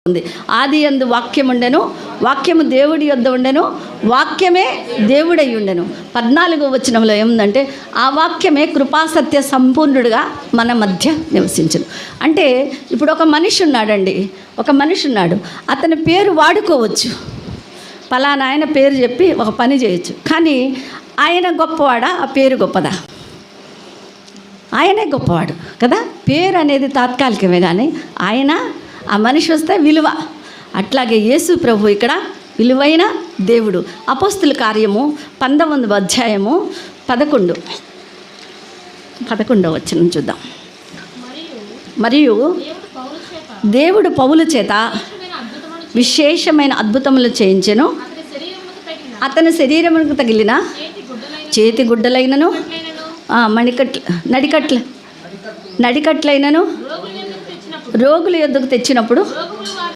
ఉంది. ఆది యందు వాక్యం ఉండెను, వాక్యము దేవుడి యొద్ద ఉండెను, వాక్యమే దేవుడై ఉండెను. 14వ వచనంలో ఏముందంటే ఆ వాక్యమే కృపాసత్య సంపూర్ణుడుగా మన మధ్య నివసించను. అంటే ఇప్పుడు ఒక మనిషి ఉన్నాడండి, ఒక మనిషి ఉన్నాడు, అతని పేరు వాడుకోవచ్చు, పలానా ఆయన పేరు చెప్పి ఒక పని చేయొచ్చు. కానీ ఆయన గొప్పవాడా, ఆ పేరు గొప్పదా? ఆయనే గొప్పవాడు కదా. పేరు అనేది తాత్కాలికమే, కానీ ఆయన ఆ మనిషి వస్తే విలువ. అట్లాగే యేసు ప్రభు ఇక్కడ విలువైన దేవుడు. అపోస్తుల కార్యము 19వ అధ్యాయము 11వ వచనం చూద్దాం. మరియు దేవుడు పౌలు చేత విశేషమైన అద్భుతములు చేయించెను. అతని శరీరమునకు తగిలిన చేతి గుడ్డలైనను, నడికట్లైనను రోగుల యొద్దకు తెచ్చినప్పుడు